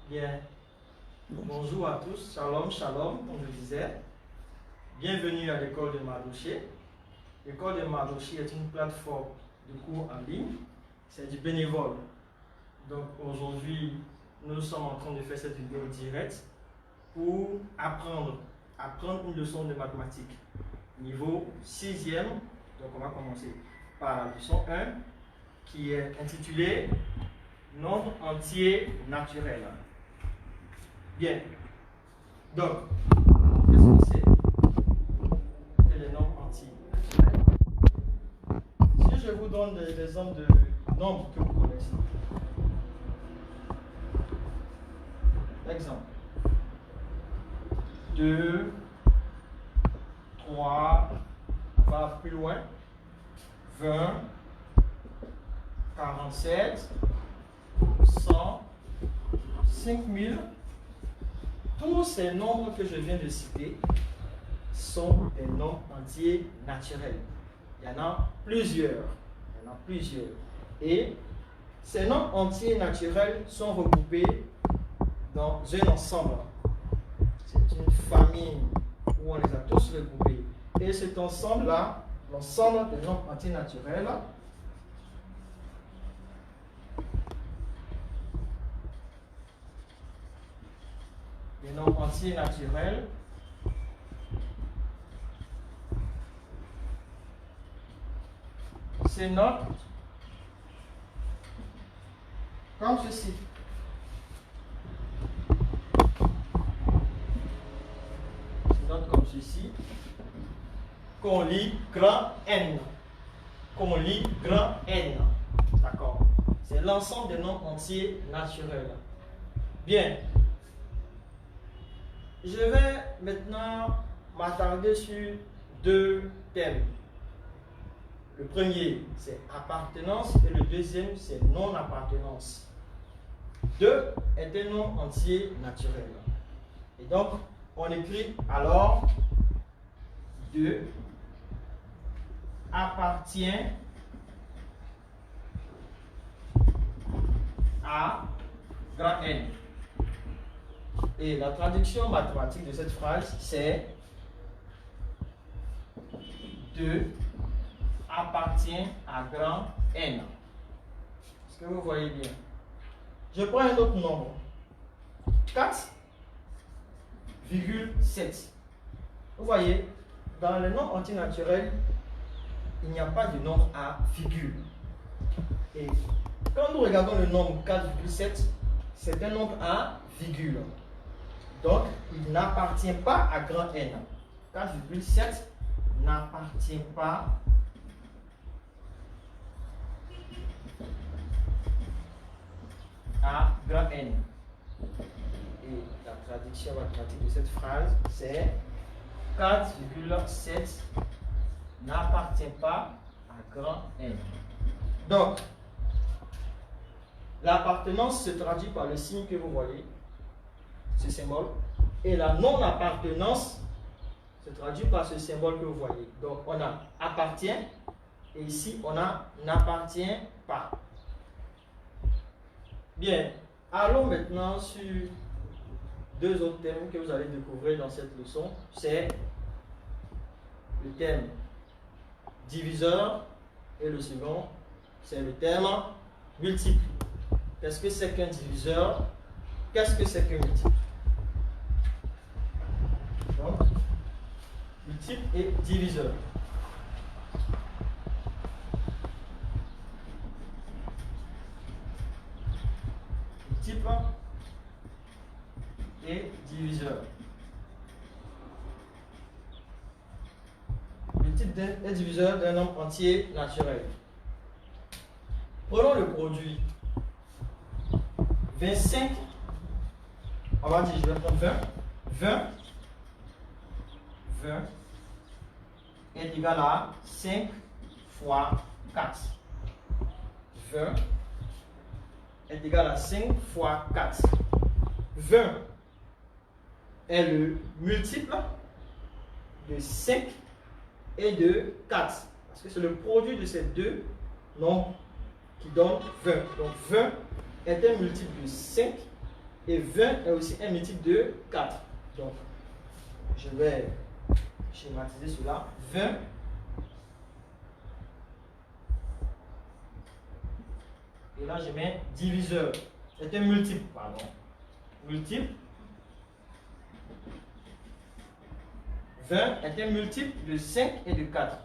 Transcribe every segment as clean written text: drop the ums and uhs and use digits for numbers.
Bien, bonjour à tous, shalom, shalom, comme je disais. Bienvenue à l'école de Mardoché. L'école de Mardoché est une plateforme de cours en ligne, c'est du bénévole. Donc aujourd'hui, nous sommes en train de faire cette vidéo directe pour apprendre une leçon de mathématiques, niveau 6e. Donc on va commencer par la leçon 1 qui est intitulée Nombre entier naturel. Bien. Donc, qu'est-ce que c'est que les nombres entiers naturels? Si je vous donne des exemples de nombres que vous connaissez. Exemple. 2, 3, on va plus loin. 20, 47, 100, 5000. Tous ces nombres que je viens de citer sont des nombres entiers naturels. Il y en a plusieurs. Et ces nombres entiers naturels sont regroupés dans un ensemble. C'est une famille où on les a tous regroupés. Et cet ensemble-là, l'ensemble des nombres entiers naturels, les nombres entiers naturels se notent comme ceci. Se notent comme ceci. Qu'on lit grand N. Qu'on lit grand N. D'accord. C'est l'ensemble des nombres entiers naturels. Bien. Je vais maintenant m'attarder sur deux thèmes. Le premier, c'est appartenance et le deuxième, c'est non-appartenance. 2 est un nombre entier naturel. Et donc, on écrit alors 2 appartient à grand N. Et la traduction mathématique de cette phrase, c'est 2 appartient à grand N. Est-ce que vous voyez bien? Je prends un autre nombre. 4,7. Vous voyez, dans les nombres entiers naturels, il n'y a pas de nombre à virgule. Et quand nous regardons le nombre 4,7, c'est un nombre à virgule. Donc, il n'appartient pas à grand N. 4,7 n'appartient pas à grand N. Et la traduction mathématique de cette phrase, c'est 4,7 n'appartient pas à grand N. Donc, l'appartenance se traduit par le signe que vous voyez, ce symbole, et la non-appartenance se traduit par ce symbole que vous voyez. Donc, on a appartient, et ici, on a n'appartient pas. Bien, allons maintenant sur deux autres thèmes que vous allez découvrir dans cette leçon. C'est le thème diviseur et le second, c'est le thème multiple. Qu'est-ce que c'est qu'un diviseur? Qu'est-ce que c'est qu'un multiple? Donc, multiple et diviseur. Multiple et diviseur. Multiple et diviseur d'un nombre entier naturel. Prenons le produit 25. On va dire, je vais prendre 20. 20 est égal à 5 fois 4. 20 est égal à 5 fois 4. 20 est le multiple de 5 et de 4. Parce que c'est le produit de ces deux nombres qui donne 20. Donc 20 est un multiple de 5 Et 20 est aussi un multiple de 4. Donc, je vais schématiser cela. 20 et là je mets diviseur. C'est un multiple, pardon. Multiple. 20 est un multiple de 5 et de 4.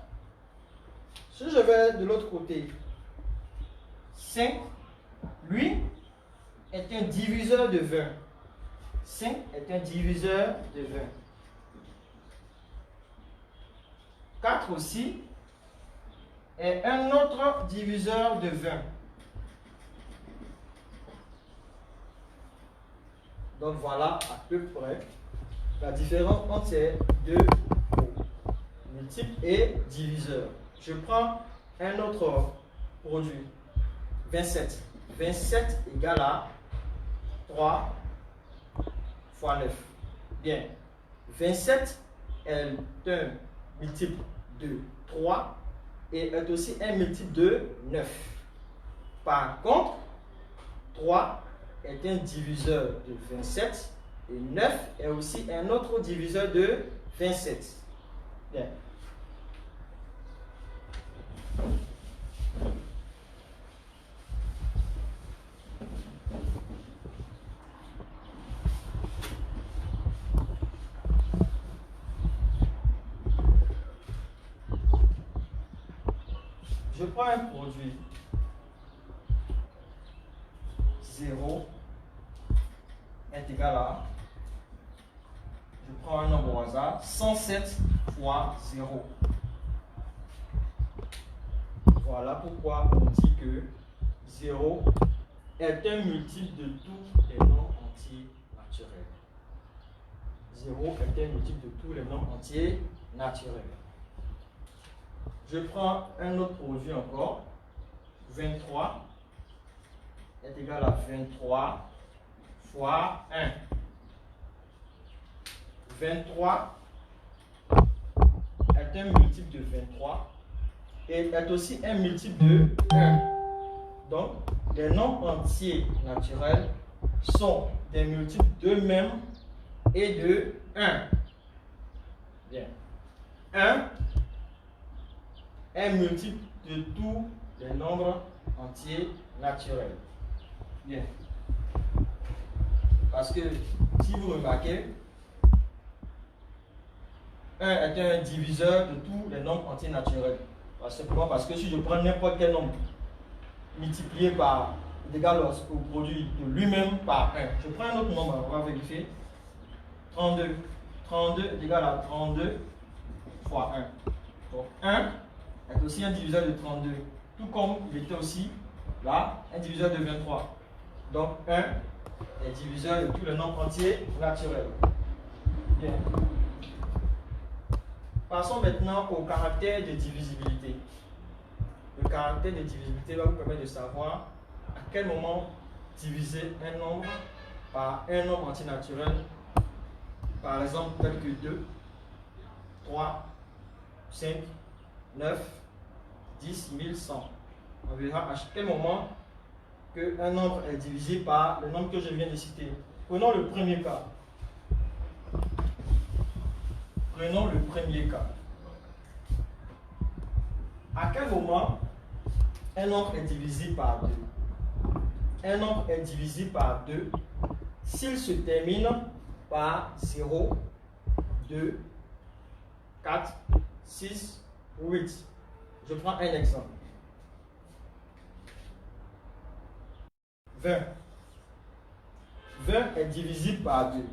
Si je vais de l'autre côté, 5, lui, est un diviseur de 20. 5 est un diviseur de 20. 4 aussi est un autre diviseur de 20. Donc voilà à peu près la différence entre ces deux mots, multiple et diviseur. Je prends un autre produit, 27. 27 égale à 3 fois 9. Bien, 27 est un multiple de 3 et est aussi un multiple de 9. Par contre, 3 est un diviseur de 27 et 9 est aussi un autre diviseur de 27. Bien. Je prends un produit 0 est égal à, je prends un nombre au hasard, 107 fois 0. Voilà pourquoi on dit que 0 est un multiple de tous les nombres entiers naturels. 0 est un multiple de tous les nombres entiers naturels. Je prends un autre produit encore, 23 est égal à 23 fois 1. 23 est un multiple de 23 et est aussi un multiple de 1. Donc, les nombres entiers naturels sont des multiples d'eux-mêmes et de 1. Bien. 1 est multiple de tous les nombres entiers naturels. Bien. Parce que si vous remarquez, 1 est un diviseur de tous les nombres entiers naturels. Simplement parce que si je prends n'importe quel nombre multiplié par égal au produit de lui-même par 1, je prends un autre nombre, on va vérifier. 32. 32 est égal à 32 fois 1. Donc 1 est aussi un diviseur de 32, tout comme il était aussi là un diviseur de 23. Donc 1 est diviseur de tous les nombres entiers naturels. Bien. Passons maintenant au caractère de divisibilité. Le caractère de divisibilité va vous permettre de savoir à quel moment diviser un nombre par un nombre entier naturel. Par exemple, tel que 2, 3, 5, 9, 10, 1100. On verra à quel moment qu'un nombre est divisé par le nombre que je viens de citer. Prenons le premier cas. Prenons le premier cas. À quel moment un nombre est divisé par 2? Un nombre est divisé par 2 s'il se termine par 0, 2, 4, 6 ou 8. Je prends un exemple. 20. 20 est divisible par 2.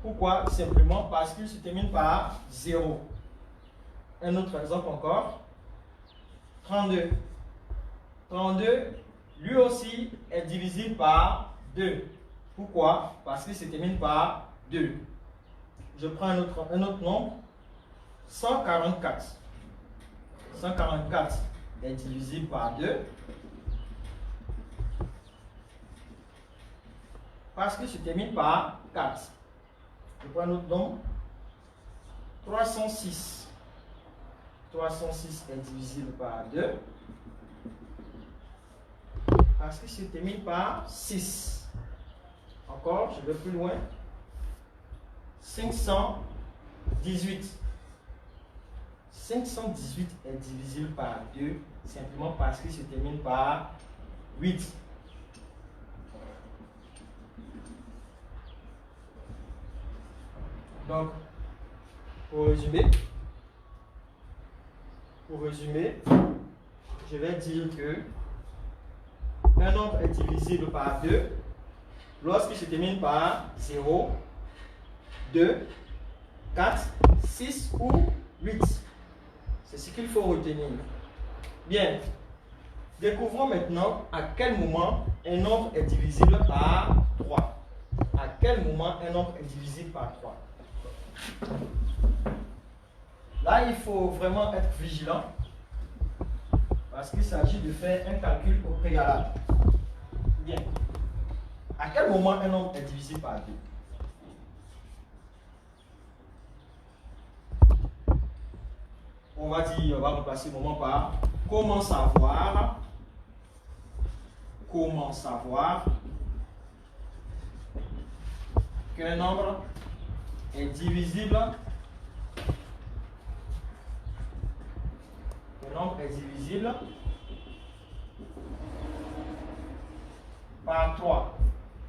Pourquoi? Simplement parce qu'il se termine par 0. Un autre exemple encore. 32. 32, lui aussi, est divisible par 2. Pourquoi? Parce qu'il se termine par 2. Je prends un autre nombre. 144. 144 est divisible par 2. Parce qu'il se termine par 4. Je prends un autre nombre. 306. 306 est divisible par 2 parce qu'il se termine par 6. Encore, je vais plus loin. 518. 518 est divisible par 2 simplement parce qu'il se termine par 8. Donc, pour résumer, je vais dire que un nombre est divisible par 2 lorsqu'il se termine par 0, 2, 4, 6 ou 8. C'est ce qu'il faut retenir. Bien. Découvrons maintenant à quel moment un nombre est divisible par 3. À quel moment un nombre est divisible par 3? Là, il faut vraiment être vigilant parce qu'il s'agit de faire un calcul au préalable. Bien. À quel moment un nombre est divisible par 2? On va remplacer le moment par comment savoir qu'un nombre est divisible par 3.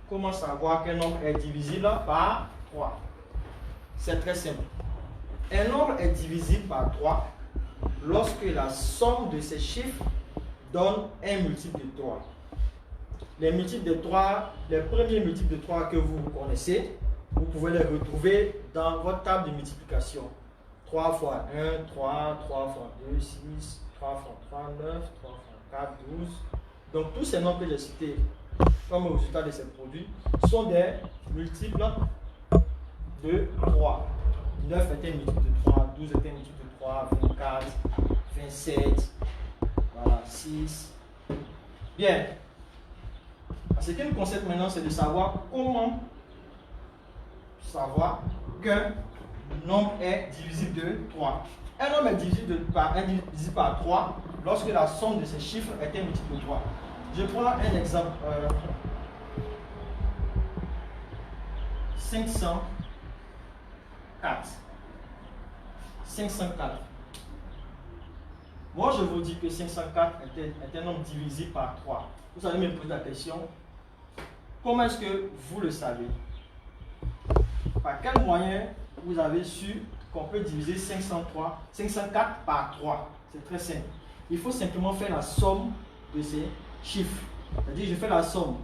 Comment savoir qu'un nombre est divisible par 3? C'est très simple. Un nombre est divisible par 3 lorsque la somme de ses chiffres donne un multiple de 3. Les multiples de 3, les premiers multiples de 3 que vous connaissez, vous pouvez les retrouver dans votre table de multiplication. 3 fois 1, 3, 3 fois 2, 6, 3 fois 3, 9, 3 fois 4, 12. Donc tous ces nombres que j'ai cités comme résultat de ces produits sont des multiples de 3. 9 est un multiple de 3, 12 est un multiple de 3, 24, 27, voilà, 6. Bien. Ce qui nous concerne maintenant, c'est de savoir comment savoir qu'un nombre est divisible de 3. Un nombre est divisible par 3 lorsque la somme de ses chiffres est un multiple de 3. Je prends un exemple. 504. 504. Moi, je vous dis que 504 est un nombre divisible par 3. Vous allez me poser la question, comment est-ce que vous le savez? Par quel moyen vous avez su qu'on peut diviser 504 par 3? C'est très simple. Il faut simplement faire la somme de ces chiffres. C'est-à-dire, je fais la somme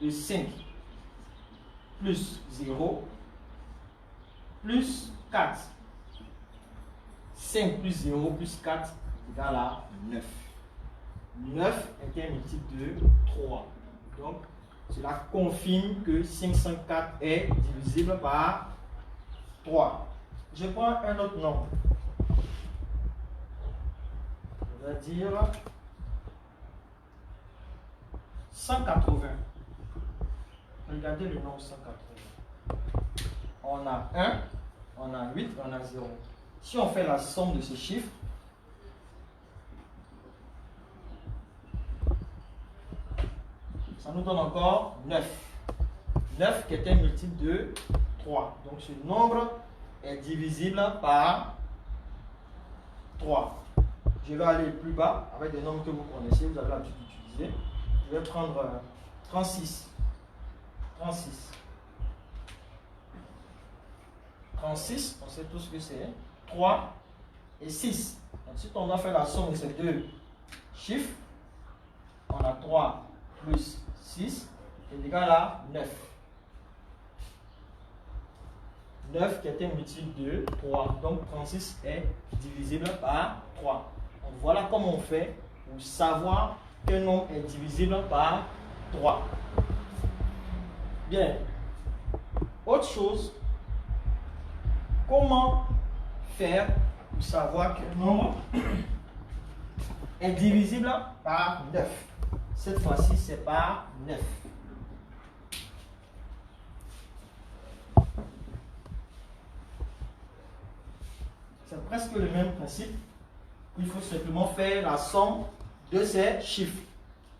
de 5 plus 0 plus 4. 5 plus 0 plus 4 égale à 9. 9 est un multiple de 3. Donc, cela confirme que 504 est divisible par 3. Je prends un autre nombre. Je vais dire 180. Regardez le nombre 180. On a 1, on a 8, on a 0. Si on fait la somme de ces chiffres, ça nous donne encore 9. 9 qui est un multiple de 3. Donc ce nombre est divisible par 3. Je vais aller plus bas avec des nombres que vous connaissez, vous avez l'habitude d'utiliser. Je vais prendre 36. 36. 36, on sait tous ce que c'est. 3 et 6. Ensuite, on a fait la somme de ces deux chiffres. On a 3 plus 6 est égal à 9. 9 qui est un multiple de 3. Donc 36 est divisible par 3. Donc voilà comment on fait pour savoir qu'un nombre est divisible par 3. Bien. Autre chose, comment faire pour savoir qu'un nombre est divisible par 9? Cette fois-ci, c'est par 9. C'est presque le même principe. Il faut simplement faire la somme de ces chiffres.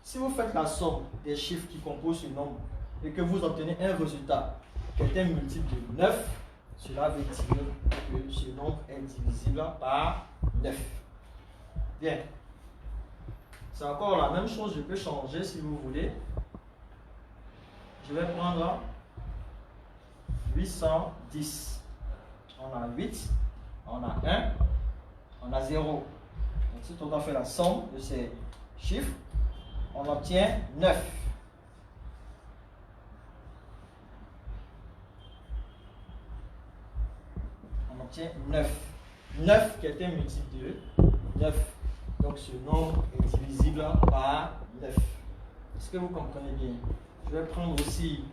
Si vous faites la somme des chiffres qui composent ce nombre et que vous obtenez un résultat qui est un multiple de 9, cela veut dire que ce nombre est divisible par 9. Bien. C'est encore la même chose, je peux changer si vous voulez. Je vais prendre 810. On a 8, on a 1, on a 0. Ensuite, on doit faire la somme de ces chiffres. On obtient 9. On obtient 9. 9 qui est un multiple de 9. Donc ce nombre est divisible par 9. Est-ce que vous comprenez bien? Je vais prendre aussi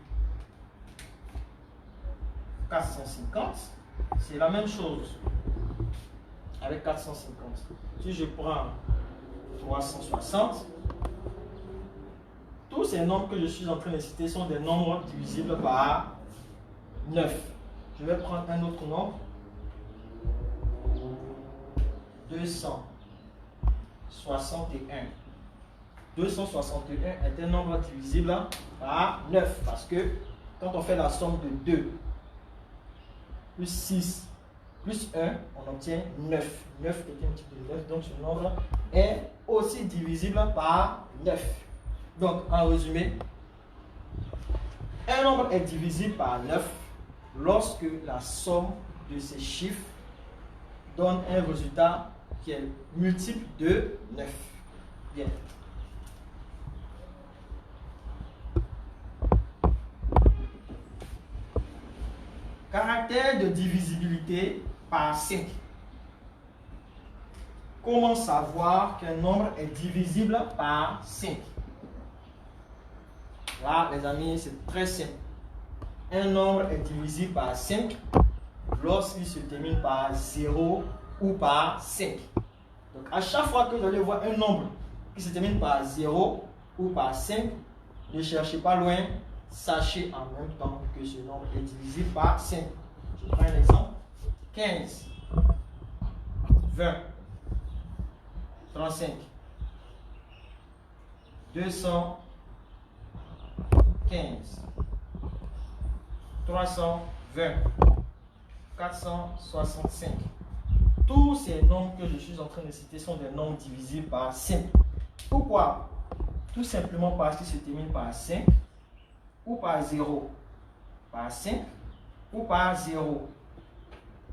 450. C'est la même chose avec 450. Si je prends 360, tous ces nombres que je suis en train de citer sont des nombres divisibles par 9. Je vais prendre un autre nombre. 261. 261 est un nombre divisible par 9 parce que quand on fait la somme de 2 plus 6 plus 1, on obtient 9. 9 est un type de 9, donc ce nombre est aussi divisible par 9. Donc, en résumé, un nombre est divisible par 9 lorsque la somme de ces chiffres donne un résultat qui est multiple de 9. Bien. Caractère de divisibilité par 5. Comment savoir qu'un nombre est divisible par 5? Là, les amis, c'est très simple. Un nombre est divisible par 5 lorsqu'il se termine par 0 ou par 5. Donc, à chaque fois que vous allez voir un nombre qui se termine par 0 ou par 5, ne cherchez pas loin, sachez en même temps que ce nombre est divisible par 5. Je prends un exemple. 15, 20, 35, 215, 320, 465. Tous ces nombres que je suis en train de citer sont des nombres divisibles par 5. Pourquoi? Tout simplement parce qu'ils se terminent par 5 ou par 0, par 5 ou par 0.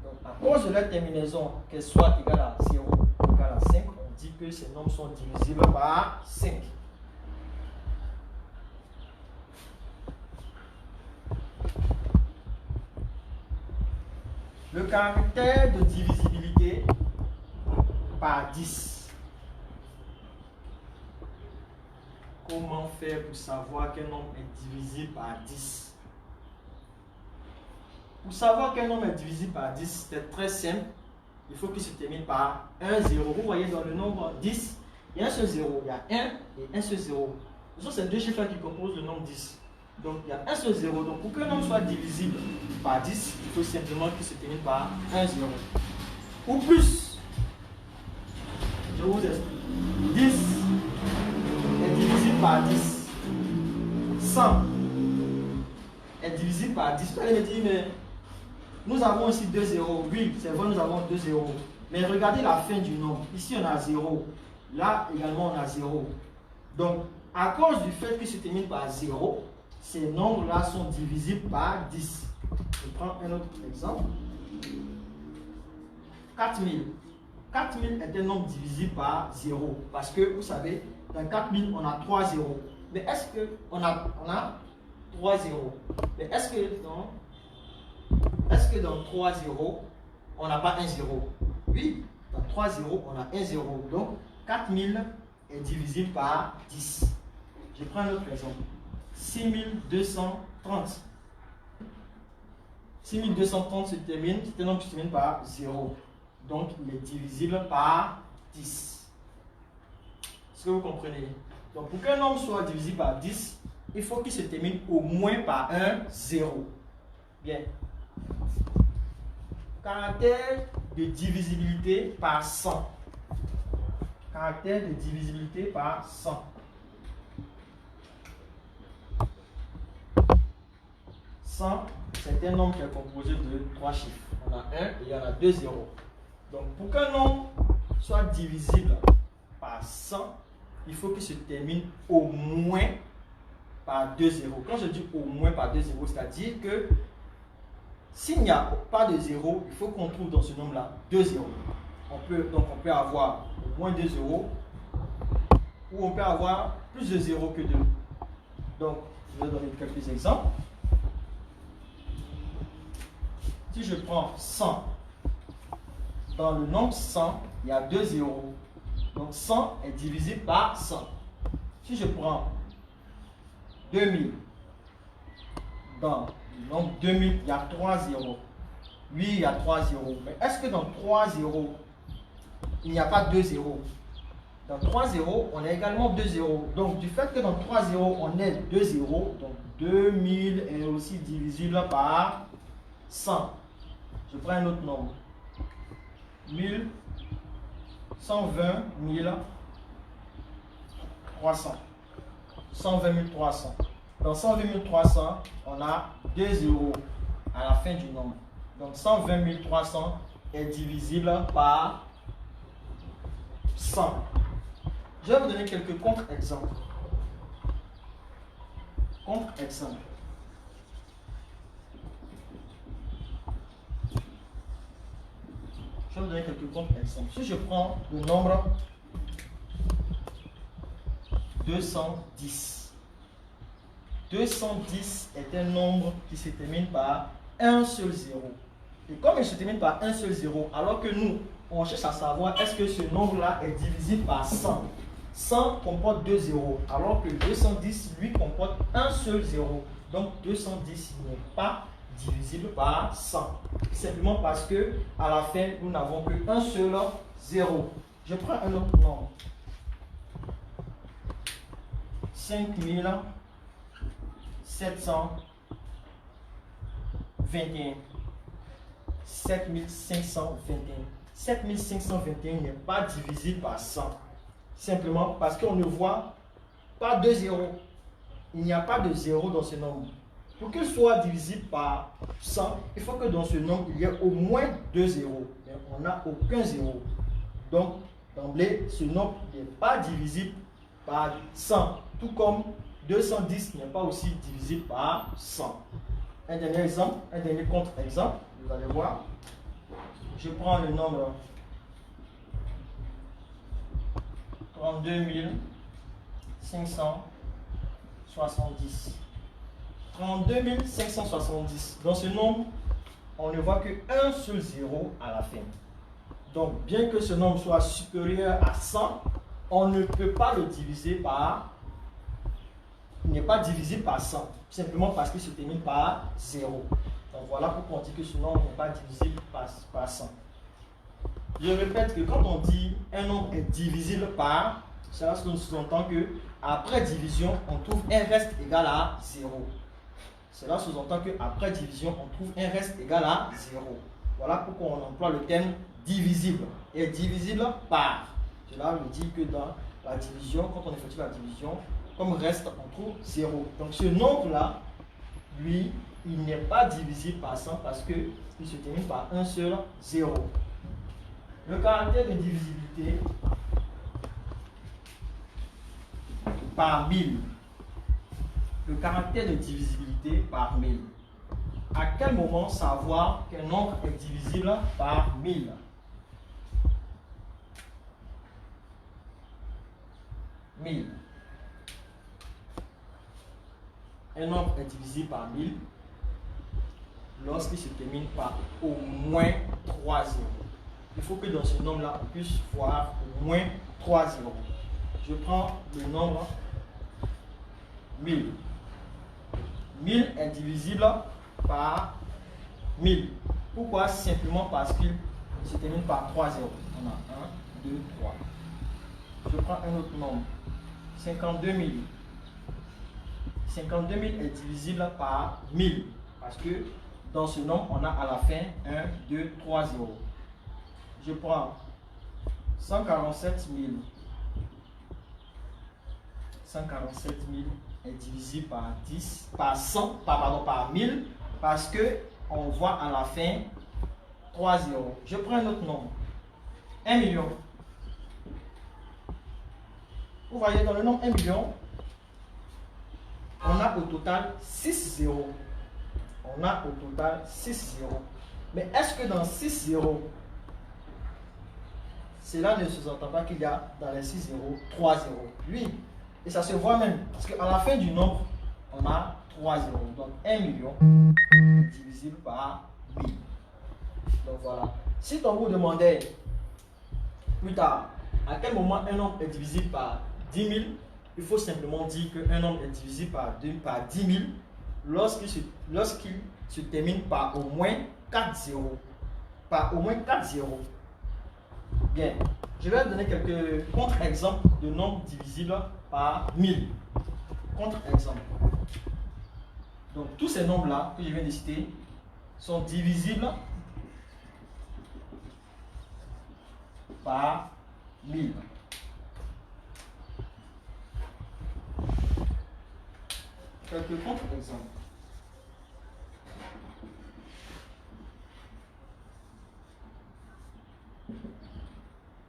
Donc, à cause de leur terminaison, qu'elle soit égale à 0 ou égale à 5, on dit que ces nombres sont divisibles par 5. Le caractère de divisibilité par 10. Comment faire pour savoir qu'un nombre est divisible par 10? Pour savoir qu'un nombre est divisible par 10, c'est très simple. Il faut qu'il se termine par un 0. Vous voyez dans le nombre 10, il y a un seul 0. Il y a 1 et un seul 0. Ce sont ces deux chiffres qui composent le nombre 10. Donc il y a un seul 0. Donc pour qu'un nombre soit divisible par 10, il faut simplement qu'il se termine par un 0. Ou plus. Je vous explique. 10 est divisible par 10. 100 est divisible par 10. Vous allez me dire, mais nous avons ici 2 zéros. Oui, c'est vrai, nous avons 2 zéros. Mais regardez la fin du nombre. Ici, on a 0. Là, également, on a 0. Donc, à cause du fait qu'il se termine par 0, ces nombres-là sont divisibles par 10. Je prends un autre exemple. 4000. 4000 est un nombre divisible par 0. Parce que, vous savez, dans 4000, on a 3 zéros. Mais est-ce qu'on a 3 zéros? Mais est-ce que dans 3 zéros, on n'a pas un 0? Oui, dans 3 zéros, on a un 0. Donc, 4000 est divisible par 10. Je prends un autre exemple. 6230. 6230 c'est un nombre qui se termine par 0. Donc, il est divisible par 10. Est-ce que vous comprenez? Donc, pour qu'un nombre soit divisible par 10, il faut qu'il se termine au moins par un 0. Bien. Caractère de divisibilité par 100. caractère de divisibilité par 100. 100, c'est un nombre qui est composé de 3 chiffres. On a 1 et il y en a 2 zéros. Donc, pour qu'un nombre soit divisible par 100, il faut qu'il se termine au moins par 2 zéros. Quand je dis au moins par 2 zéros, c'est-à-dire que s'il n'y a pas de zéro, il faut qu'on trouve dans ce nombre-là 2 zéros. Donc, on peut avoir au moins 2 zéros ou on peut avoir plus de zéros que 2. Donc, je vais donner quelques exemples. Si je prends 100, dans le nombre 100, il y a 2 zéros. Donc 100 est divisé par 100. Si je prends 2000, dans le nombre 2000, il y a 3 zéros. Oui, il y a 3 zéros. Mais est-ce que dans 3 zéros, il n'y a pas 2 zéros? Dans 3 zéros, on a également 2 zéros. Donc du fait que dans 3 zéros, on ait 2 zéros, donc 2000 est aussi divisible par 100. Je prends un autre nombre. 1000, 120 300. 120 300. Dans 120 300, on a 2 zéros à la fin du nombre. Donc 120 300 est divisible par 100. Je vais vous donner quelques contre-exemples. Contre-exemples. Je vais vous donner quelques contre-exemples. Si je prends le nombre 210. 210 est un nombre qui se termine par un seul zéro. Et comme il se termine par un seul zéro, alors que nous, on cherche à savoir est-ce que ce nombre-là est divisible par 100. 100 comporte 2 zéros, alors que 210, lui, comporte un seul zéro. Donc 210 n'est pas divisible par 100. Simplement parce que à la fin, nous n'avons qu'un seul zéro. Je prends un autre nombre. 5721. 7521. 7521 n'est pas divisible par 100. Simplement parce qu'on ne voit pas de zéro. Il n'y a pas de zéro dans ce nombre. Pour qu'il soit divisible par 100, il faut que dans ce nombre, il y ait au moins 2 zéros. Mais on n'a aucun zéro. Donc, d'emblée, ce nombre n'est pas divisible par 100. Tout comme 210 n'est pas aussi divisible par 100. Un dernier exemple, un dernier contre-exemple, vous allez voir. Je prends le nombre 32 570. 32 570. Dans ce nombre, on ne voit qu'un seul zéro à la fin. Donc, bien que ce nombre soit supérieur à 100, on ne peut pas le diviser par... Il n'est pas divisible par 100, simplement parce qu'il se termine par 0. Donc, voilà pourquoi on dit que ce nombre n'est pas divisible par 100. Je répète que quand on dit un nombre est divisible par, cela sous-entend que après division, on trouve un reste égal à 0. Cela sous-entend qu'après division, on trouve un reste égal à 0. Voilà pourquoi on emploie le terme divisible. Et divisible par. Cela veut dire que dans la division, quand on effectue la division, comme reste, on trouve 0. Donc ce nombre-là, lui, il n'est pas divisible par 100 parce qu'il se termine par un seul 0. Le caractère de divisibilité par 1000. Le caractère de divisibilité par 1000. À quel moment savoir qu'un nombre est divisible par 1000? Un nombre est divisible par 1000 lorsqu'il se termine par au moins 3 zéros. Il faut que dans ce nombre-là, on puisse voir au moins 3 zéros. Je prends le nombre 1000. 1000 est divisible par 1000. Pourquoi? Simplement parce qu'il se termine par 3 zéros. On a 1, 2, 3. Je prends un autre nombre. 52 000. 52 000 est divisible par 1000. Parce que dans ce nombre, on a à la fin 1, 2, 3 zéros. Je prends 147 000. 147 000 est divisible par 10, par 100, par 1000, parce que on voit à la fin 3 zéros. Je prends un autre nombre. 1 million. Vous voyez, dans le nombre 1 million, on a au total 6 zéros. On a au total 6 zéros. Mais est-ce que dans 6 zéros, cela ne sous-entend pas qu'il y a dans les 6 zéros 3 zéros? Oui. Et ça se voit même. Parce qu'à la fin du nombre, on a 3 zéros. Donc 1 million est divisible par 1000. Donc voilà. Si on vous demandait plus tard à quel moment un nombre est divisible par 10 000, il faut simplement dire qu'un nombre est divisible par 10 000 lorsqu'il se termine par au moins 4 zéros. Par au moins 4 zéros. Bien. Je vais donner quelques contre-exemples de nombres divisibles par 1000. Contre-exemple. Donc tous ces nombres-là que je viens de citer sont divisibles par 1000. Quelques contre-exemples.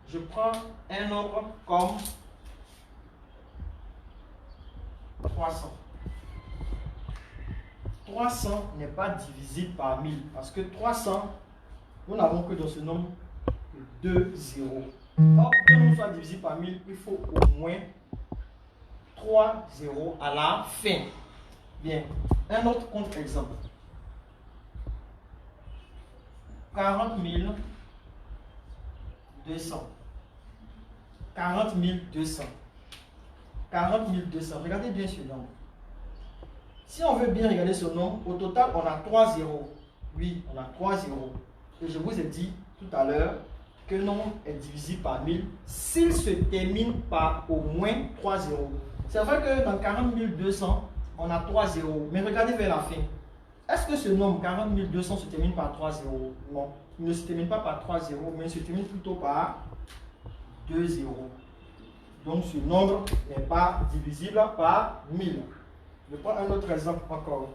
Je prends un nombre comme 300. 300 n'est pas divisible par 1000 parce que 300, nous n'avons que dans ce nombre 2 zéros. Or, pour que nous soit divisible par 1000, il faut au moins 3 zéros à la fin. Bien. Un autre contre-exemple. 40 200. 40 200. 40 200. Regardez bien ce nombre. Si on veut bien regarder ce nombre, au total, on a 3 zéros. Oui, on a 3 zéros. Et je vous ai dit tout à l'heure que le nombre est divisible par 1000 s'il se termine par au moins 3 zéros. C'est vrai que dans 40 200, on a 3 zéros. Mais regardez vers la fin. Est-ce que ce nombre 40 200 se termine par 3 zéros? Non. Il ne se termine pas par 3 zéros, mais il se termine plutôt par 2 zéros. Donc ce nombre n'est pas divisible par 1000. Je prends un autre exemple encore.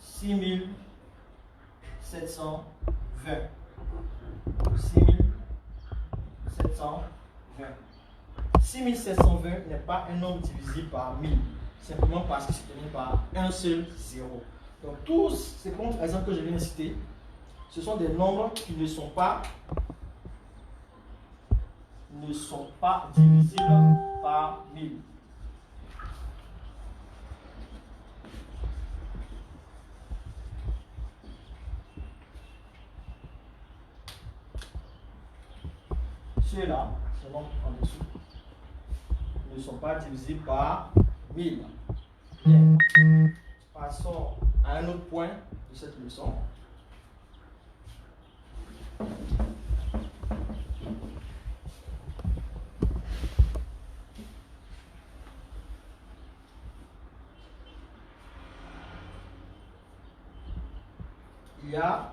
6720. 6720. 6720 n'est pas un nombre divisible par 1000. Simplement parce qu'il se termine par un seul zéro. Donc tous ces contre-exemples que je viens de citer, ce sont des nombres qui ne sont pas divisibles par 1000. Ceux-là, ce nombre en dessous, ne sont pas divisibles par 1000. Bien. Passons à un autre point de cette leçon. Il y a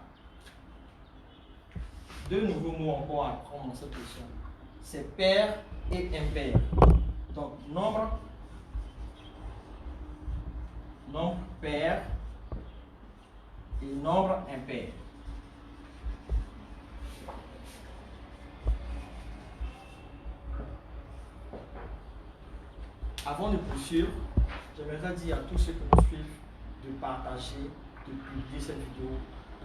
deux nouveaux mots encore à apprendre dans cette leçon. C'est pair et impair. Donc, nombre pair et nombre impair. Avant de poursuivre, j'aimerais dire à tous ceux qui nous suivent de partager, de publier cette vidéo,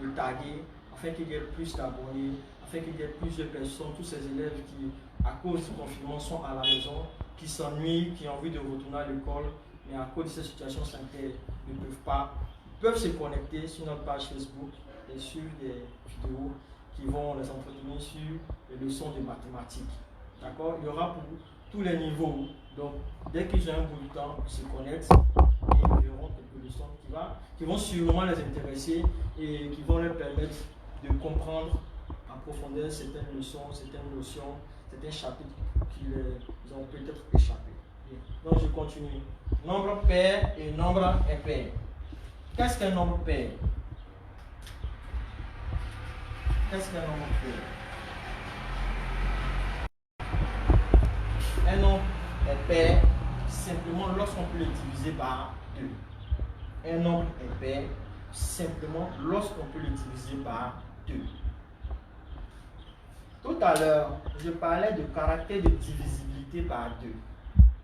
de taguer, afin qu'il y ait plus d'abonnés, afin qu'il y ait plus de personnes, tous ces élèves qui, à cause du confinement, sont à la maison, qui s'ennuient, qui ont envie de retourner à l'école, mais à cause de cette situation sanitaire, ne peuvent pas, peuvent se connecter sur notre page Facebook et suivre des vidéos qui vont les entretenir sur les leçons de mathématiques. D'accord? Il y aura pour tous les niveaux. Donc, dès qu'ils ont un bout de temps, ils se connectent et ils verront quelques leçons qui vont sûrement les intéresser et qui vont leur permettre de comprendre en profondeur certaines leçons, certaines notions, certains chapitres qui les ont peut-être échappé. Donc, je continue. Nombre pair et nombre impair. Qu'est-ce qu'un nombre pair? Qu'est-ce qu'un nombre pair? Un nombre est pair simplement lorsqu'on peut le diviser par 2. Un nombre est pair simplement lorsqu'on peut le diviser par 2. Tout à l'heure, je parlais de caractère de divisibilité par 2.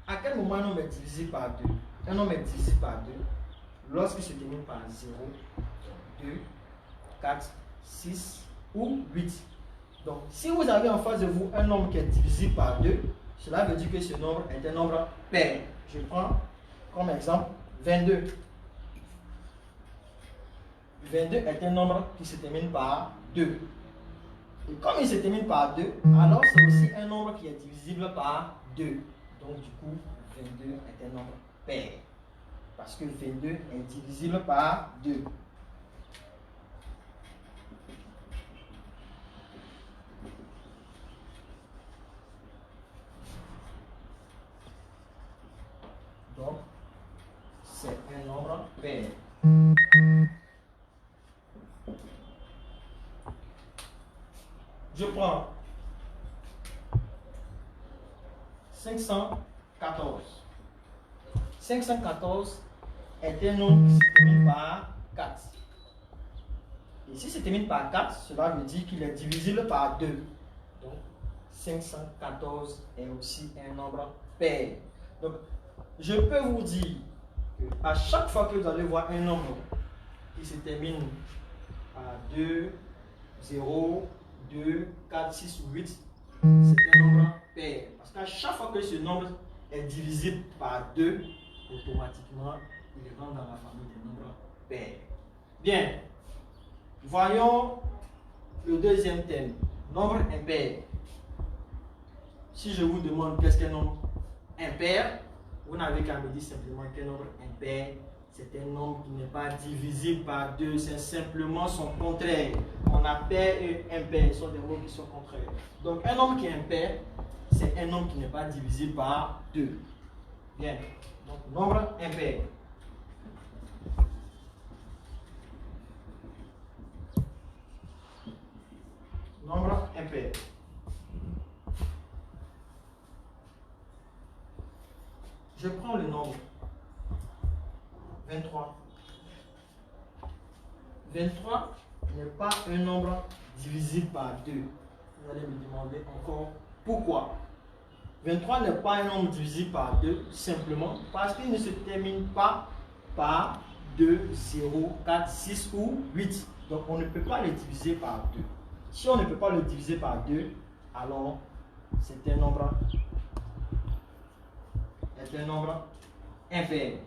À quel moment un nombre est divisé par 2? Un nombre est divisé par 2 lorsqu'il se termine par 0, 2, 4, 6 ou 8. Donc, si vous avez en face de vous un nombre qui est divisible par 2, cela veut dire que ce nombre est un nombre pair. Je prends comme exemple 22. 22 est un nombre qui se termine par 2. Et comme il se termine par 2, alors c'est aussi un nombre qui est divisible par 2. Donc du coup, 22 est un nombre pair. Parce que 22 est divisible par 2. Donc, c'est un nombre pair. Je prends 514. 514 est un nombre qui se termine par 4. Et si se termine par 4, cela veut dire qu'il est divisible par 2. Donc, 514 est aussi un nombre pair. Donc, je peux vous dire qu'à chaque fois que vous allez voir un nombre qui se termine par 2, 0, 2, 4, 6 ou 8, c'est un nombre pair. Parce qu'à chaque fois que ce nombre est divisible par 2, automatiquement, il rentre dans la famille des nombres pairs. Bien, voyons le deuxième thème, nombre impair. Si je vous demande qu'est-ce qu'un nombre impair, vous n'avez qu'à me dire simplement qu'un nombre impair, c'est un nombre qui n'est pas divisible par 2, c'est simplement son contraire. On a pair et impair, ce sont des mots qui sont contraires. Donc un nombre qui est impair, c'est un nombre qui n'est pas divisible par 2. Bien, donc nombre impair. Nombre impair. Je prends le nombre 23. 23 n'est pas un nombre divisible par 2. Vous allez me demander encore pourquoi. 23 n'est pas un nombre divisible par 2, simplement parce qu'il ne se termine pas par 2, 0, 4, 6 ou 8. Donc on ne peut pas le diviser par 2. Si on ne peut pas le diviser par 2, alors c'est un nombre impair.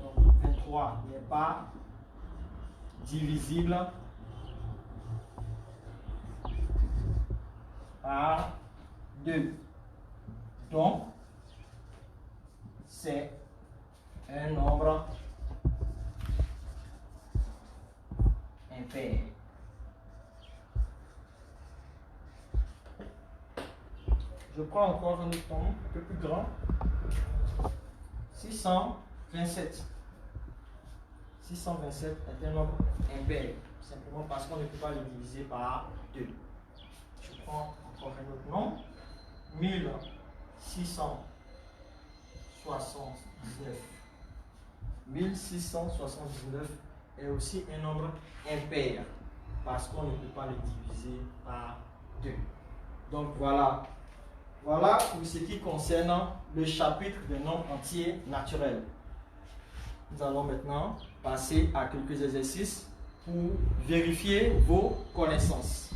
Donc 23 n'est pas divisible par 2. Donc, c'est un nombre impair. Je prends encore un autre nombre un peu plus grand. 627. 627 est un nombre impair, simplement parce qu'on ne peut pas le diviser par 2. Je prends encore un autre nombre. 1679. 1679 est aussi un nombre impair, parce qu'on ne peut pas le diviser par 2. Donc voilà. Voilà pour ce qui concerne le chapitre des nombres entiers naturels. Nous allons maintenant passer à quelques exercices pour vérifier vos connaissances.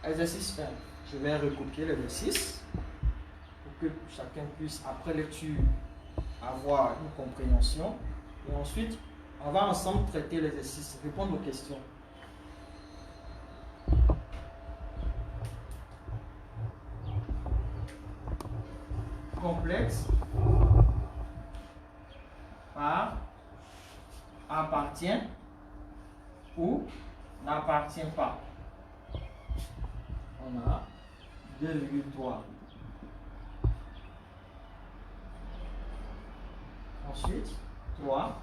Exercice 1. Je vais recopier l'exercice pour que chacun puisse, après lecture, avoir une compréhension. Et ensuite, on va ensemble traiter l'exercice, répondre aux questions. Complexe par appartient ou n'appartient pas. On a 2,3. Ensuite, 3,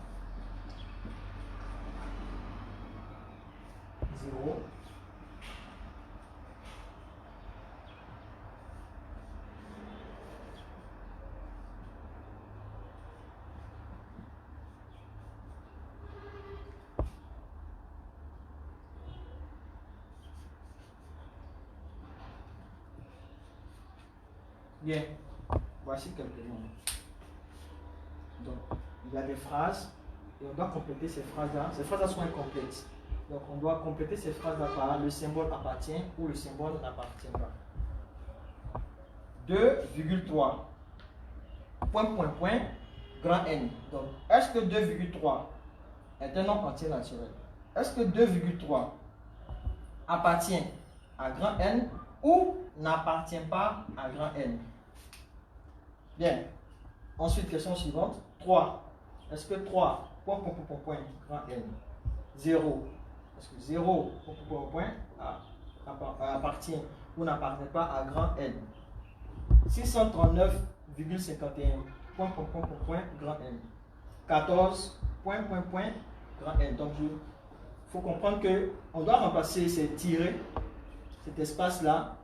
0, 1. Bien, voici quelques noms. Donc, il y a des phrases et on doit compléter ces phrases-là. Ces phrases-là sont incomplètes. Donc, on doit compléter ces phrases-là par le symbole appartient ou le symbole n'appartient pas. 2,3. Grand N. Donc, est-ce que 2,3 est un nombre entier naturel? Est-ce que 2,3 appartient à grand N ou n'appartient pas à grand N? Bien. Ensuite, question suivante. 3. Est-ce que 3, grand N, 0, est-ce que 0, appartient ou n'appartient pas à grand N? 639,51, grand N. 14, grand N. Donc, il faut comprendre qu'on doit remplacer ces tirés, cet espace-là,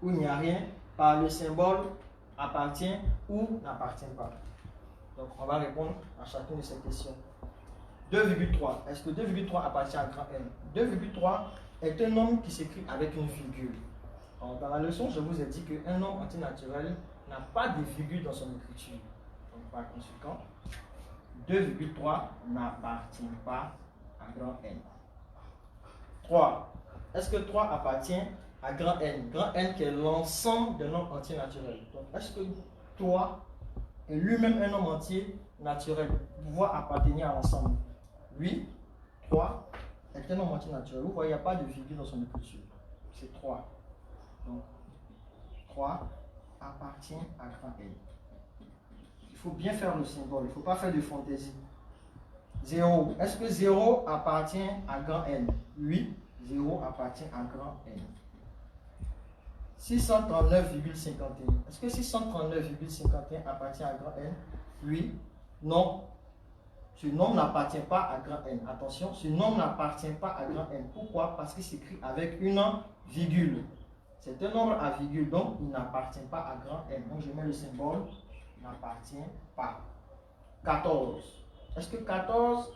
où il n'y a rien, par le symbole appartient ou n'appartient pas. Donc, on va répondre à chacune de ces questions. 2,3. Est-ce que 2,3 appartient à grand N? 2,3 est un nombre qui s'écrit avec une virgule. Alors, dans la leçon, je vous ai dit qu'un nombre entier naturel n'a pas de virgule dans son écriture. Donc, par conséquent, 2,3 n'appartient pas à grand N. 3. Est-ce que 3 appartient à grand N? Grand N qui est l'ensemble des nombres entiers naturels. Donc, est-ce que 3 est lui-même un nombre entier naturel, pouvoir appartenir à l'ensemble? Oui, 3 est un nombre entier naturel. Vous voyez, il n'y a pas de virgule dans son écriture. C'est 3. Donc, 3 appartient à grand N. Il faut bien faire le symbole, il ne faut pas faire de fantaisie. 0. Est-ce que 0 appartient à grand N? Oui, 0 appartient à grand N. 639,51. Est-ce que 639,51 appartient à grand N? Oui, non. Ce nombre n'appartient pas à grand N. Attention, ce nombre n'appartient pas à grand N. Pourquoi? Parce qu'il s'écrit avec une virgule. C'est un nombre à virgule, donc il n'appartient pas à grand N. Donc je mets le symbole n'appartient pas. 14. Est-ce que 14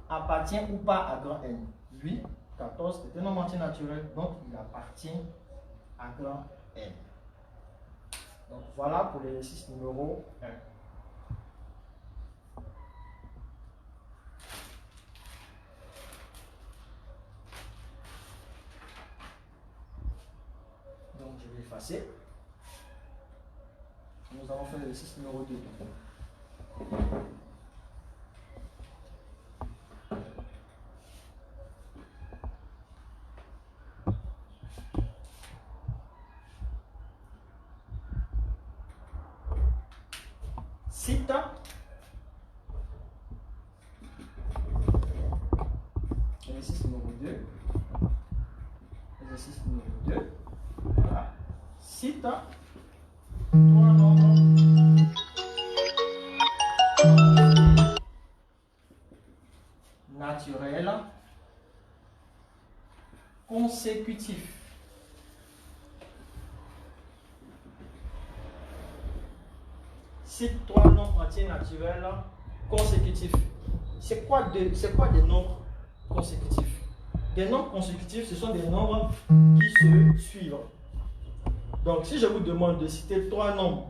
appartient ou pas à grand N? Oui, 14 est un nombre entier naturel, donc il appartient à grand N. Donc voilà pour l'exercice numéro 1. Donc je vais effacer. Nous allons faire l'exercice numéro 2. Cite exercice numéro 2. Exercice numéro 2. Voilà. Cite 3 nombres naturels consécutifs. Cite 3 nombres entiers naturels consécutifs. C'est quoi des nombres consécutifs? Des nombres consécutifs, ce sont des nombres qui se suivent. Donc, si je vous demande de citer 3 nombres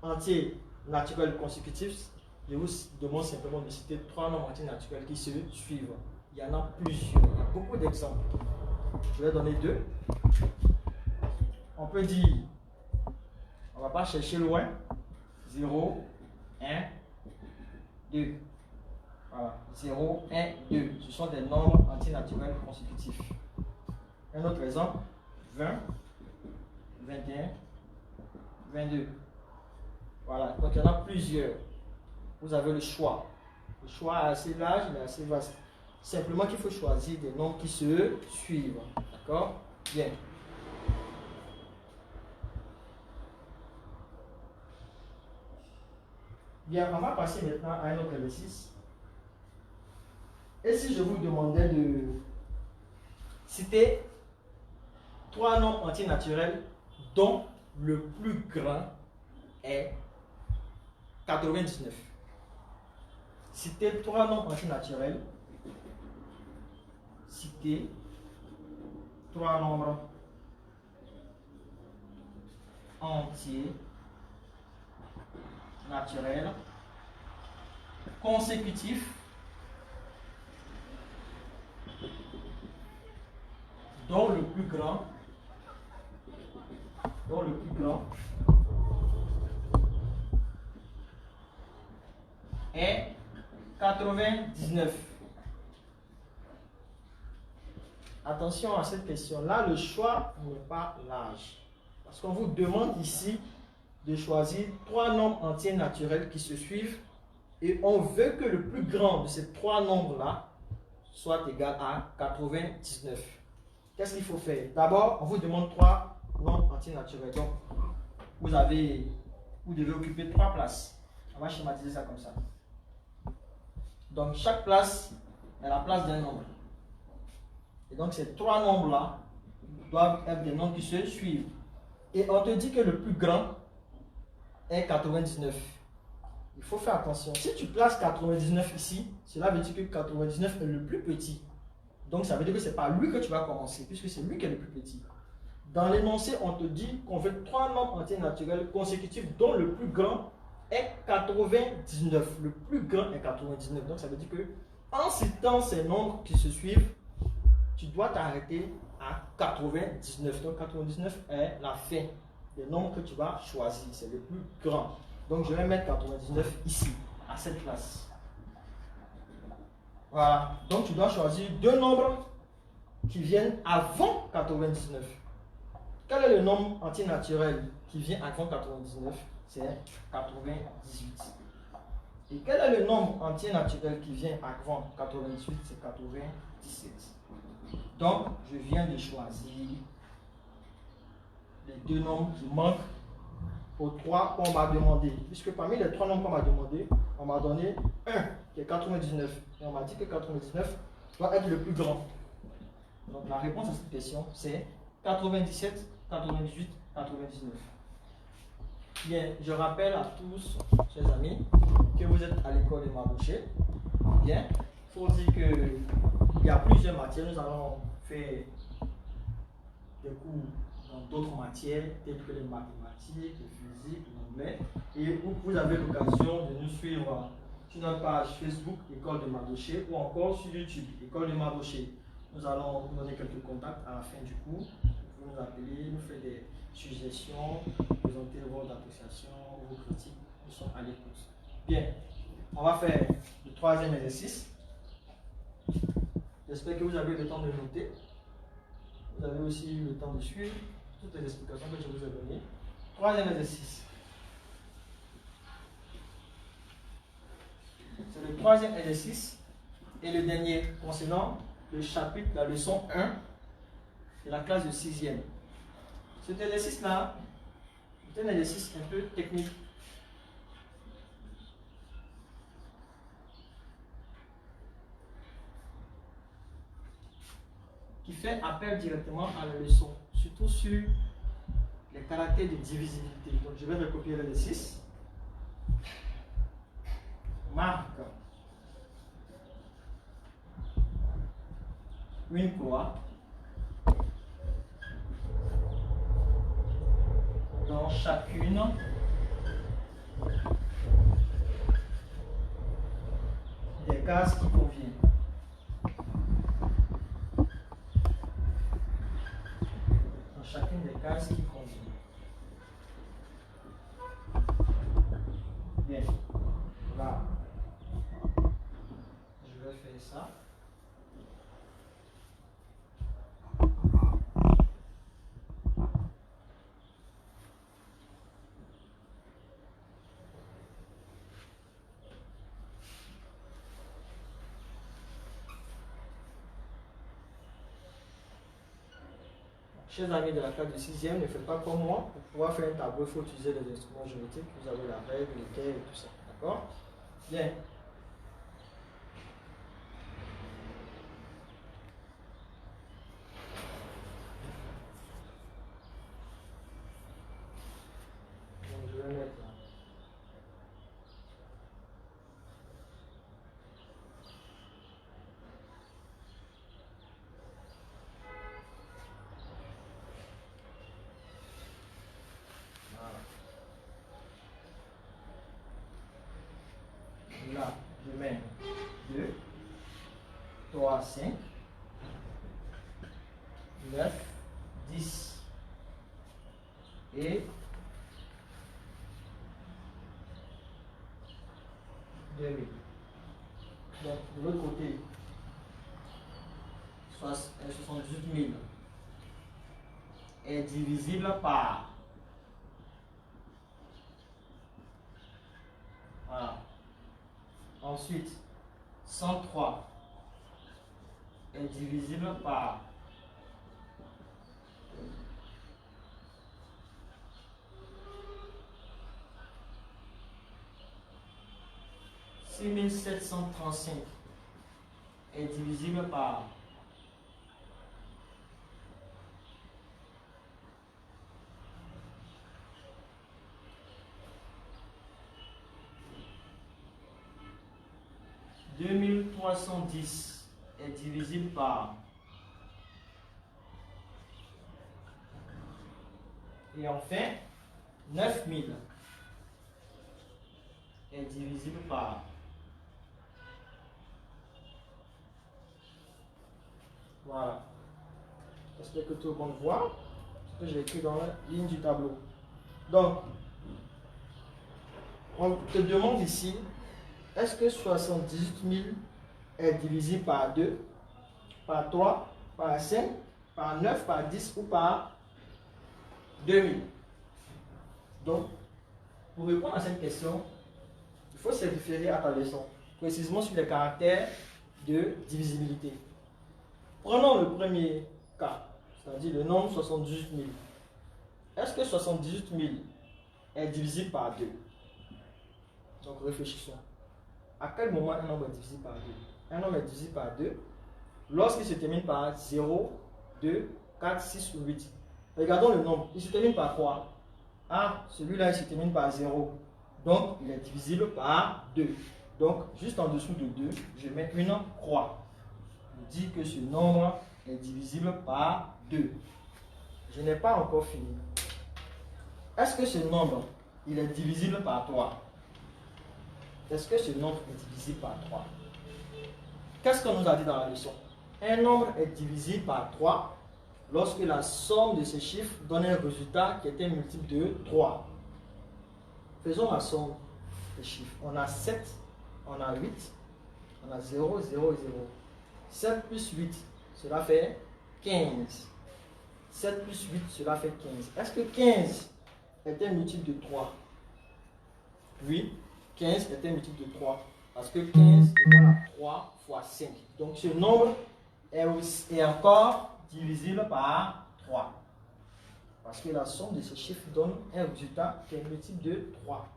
entiers naturels consécutifs, je vous demande simplement de citer 3 nombres entiers naturels qui se suivent. Il y en a plusieurs, il y a beaucoup d'exemples. Je vais donner 2. On peut dire, on ne va pas chercher loin, 0, 1, 2. Voilà, 0, 1, 2. Ce sont des nombres entiers naturels consécutifs. Un autre exemple, 20, 21, 22. Voilà, donc il y en a plusieurs. Vous avez le choix. Le choix est assez large, il est assez vaste. Simplement qu'il faut choisir des nombres qui se suivent. D'accord? Bien. Bien, on va passer maintenant à un autre exercice. Et si je vous demandais de citer 3 nombres entiers naturels dont le plus grand est 99. Citer 3 nombres entiers naturels. Citer 3 nombres entiers naturels consécutifs dont le plus grand est 99. Attention à cette question-là, le choix n'est pas large. Parce qu'on vous demande ici de choisir 3 nombres entiers naturels qui se suivent et on veut que le plus grand de ces 3 nombres-là soit égal à 99. Qu'est-ce qu'il faut faire? D'abord, on vous demande 3 nombres entiers naturels. Donc, vous devez occuper 3 places. On va schématiser ça comme ça. Donc, chaque place est la place d'un nombre. Et donc, ces 3 nombres-là doivent être des nombres qui se suivent. Et on te dit que le plus grand est 99. Il faut faire attention. Si tu places 99 ici, cela veut dire que 99 est le plus petit. Donc, ça veut dire que ce n'est pas lui que tu vas commencer, puisque c'est lui qui est le plus petit. Dans l'énoncé, on te dit qu'on veut 3 nombres entiers naturels consécutifs dont le plus grand est 99. Le plus grand est 99. Donc, ça veut dire que en citant ces nombres qui se suivent, tu dois t'arrêter à 99. Donc, 99 est la fin des nombres que tu vas choisir. C'est le plus grand. Donc, je vais mettre 99 ici, à cette place. Voilà. Donc, tu dois choisir 2 nombres qui viennent avant 99. Quel est le nombre entier naturel qui vient avant 99? C'est 98. Et quel est le nombre entier naturel qui vient avant 98? C'est 97. Donc, je viens de choisir les 2 nombres qui manquent aux 3 qu'on m'a demandé. Puisque parmi les 3 nombres qu'on m'a demandé, on m'a donné 1 qui est 99. Et on m'a dit que 99 doit être le plus grand. Donc, la réponse à cette question, c'est 97, 98, 99. Bien, je rappelle à tous, chers amis, que vous êtes à l'école de Marboucher. Bien, il faut dire qu'il y a plusieurs matières. Nous allons faire des cours dans d'autres matières, telles que les mathématiques, le physique, l'anglais. Et vous avez l'occasion de nous suivre sur notre page Facebook, École de Marboucher, ou encore sur YouTube, École de Marboucher. Nous allons vous donner quelques contacts à la fin du cours. Vous nous appelez, nous faire des suggestions, présenter vos appréciations, vos critiques. Nous sommes à l'écoute. Bien, on va faire le 3e exercice. J'espère que vous avez eu le temps de noter. Vous avez aussi eu le temps de suivre toutes les explications que je vous ai données. 3e exercice. C'est le 3e exercice et le dernier concernant le chapitre, la leçon 1 de la classe de 6e. Cet exercice-là est un exercice un peu technique. Qui fait appel directement à la leçon, surtout sur les caractères de divisibilité. Donc je vais recopier l'exercice. Marque une croix dans chacune des cases qui conviennent. Dans chacune des cases qui conviennent. Bien. Là, je vais faire ça. chers amis de la classe de 6e, ne faites pas comme moi. Pour pouvoir faire un tableau, il faut utiliser les instruments géométriques. Vous avez la règle, les terres et tout ça. D'accord? Bien. Donc, je vais mettre là. Là, je mets 2, 3, 5, 9, 10 et 2000. Donc, de l'autre côté, 78 000 est divisible par. Voilà. Ensuite, 103 est divisible par 6735 est divisible par 2310 est divisible par, et enfin 9000 est divisible par. Voilà. J'espère que tout le monde voit ce que j'ai écrit dans la ligne du tableau. Donc, on te demande ici, est-ce que 78 000 est divisible par 2, par 3, par 5, par 9, par 10 ou par 2000? Donc, pour répondre à cette question, il faut se référer à ta leçon, précisément sur les caractères de divisibilité. Prenons le premier cas, c'est-à-dire le nombre 78 000. Est-ce que 78 000 est divisible par 2? Donc réfléchissons. À quel moment un nombre est divisible par 2? Un nombre est divisible par 2 lorsqu'il se termine par 0, 2, 4, 6 ou 8. Regardons le nombre. Il se termine par quoi? Ah, celui-là, il se termine par 0. Donc, il est divisible par 2. Donc, juste en dessous de 2, je mets une croix. Je dis que ce nombre est divisible par 2. Je n'ai pas encore fini. Est-ce que ce nombre, il est divisible par 3? Est-ce que ce nombre est divisible par 3? Qu'est-ce qu'on nous a dit dans la leçon? Un nombre est divisible par 3 lorsque la somme de ces chiffres donne un résultat qui est un multiple de 3. Faisons la somme des chiffres. On a 7, on a 8, on a 0, 0 et 0. 7 plus 8, cela fait 15. 7 plus 8, cela fait 15. Est-ce que 15 est un multiple de 3? Oui, 15 est un multiple de 3. Parce que 15 égale à 3 fois 5. Donc ce nombre est encore divisible par 3. Parce que la somme de ces chiffres donne un résultat qui est un multiple de 3.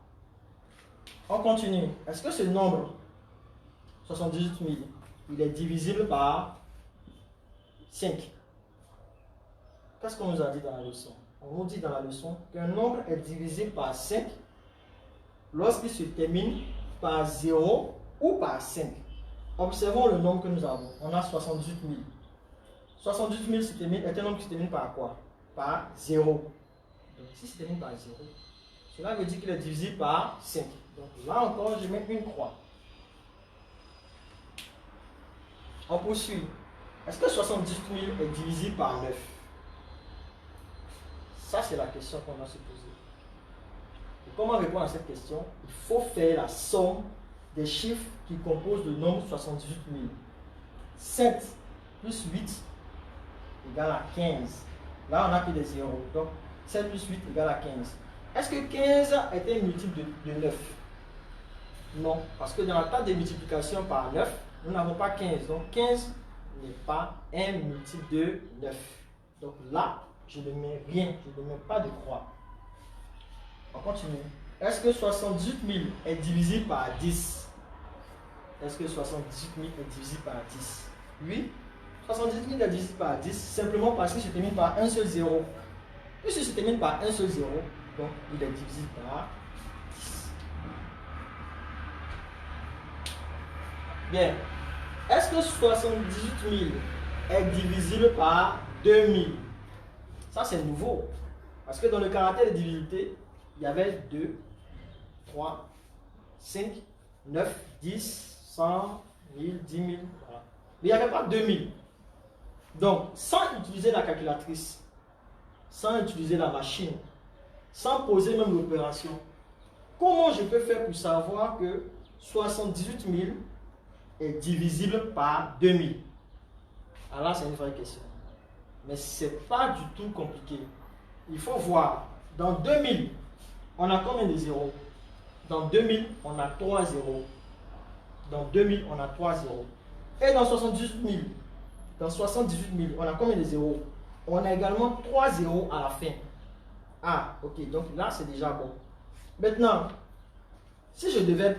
On continue. Est-ce que ce nombre, 78 000, il est divisible par 5? Qu'est-ce qu'on nous a dit dans la leçon? On nous dit dans la leçon qu'un nombre est divisible par 5 lorsqu'il se termine par 0 ou par 5. Observons le nombre que nous avons. On a 78 000. 78 000 est un nombre qui se termine par quoi? Par 0. Donc si se termine par 0, cela veut dire qu'il est divisible par 5. Donc là encore, je mets une croix. On poursuit. Est-ce que 78 000 est divisible par 9? Ça, c'est la question qu'on va se poser. Et comment répondre à cette question? Il faut faire la somme des chiffres qui composent le nombre 78 000. 7 plus 8 égale à 15. Là, on n'a que des zéros. Donc, 7 plus 8 égale à 15. Est-ce que 15 est un multiple de 9? Non, parce que dans la table de multiplication par 9, nous n'avons pas 15. Donc, 15 n'est pas un multiple de 9. Donc là, je ne mets rien, je ne mets pas de croix. On continue. Est-ce que 78 000 est divisible par 10? Est-ce que 78 000 est divisible par 10? Oui. 78 000 est divisible par 10 simplement parce qu'il se termine par un seul zéro. Puisqu'il se termine par un seul zéro, donc il est divisible par 10. Bien. Est-ce que 78 000 est divisible par 2000? Ça, c'est nouveau. Parce que dans le caractère de divisibilité, il y avait 2, 3, 5, 9, 10, 100, 1000, 10 000. Voilà. Mais il n'y avait pas 2000. Donc, sans utiliser la calculatrice, sans utiliser la machine, sans poser même l'opération, comment je peux faire pour savoir que 78 000 est divisible par 2000? Alors là, c'est une vraie question. Mais ce n'est pas du tout compliqué. Il faut voir, dans 2000, on a combien de zéros? Dans 2000, on a 3 zéros. Dans 2000, on a 3 zéros. Et dans 78 000, on a combien de zéros? On a également 3 zéros à la fin. Ah, ok, donc là, c'est déjà bon. Maintenant, si je devais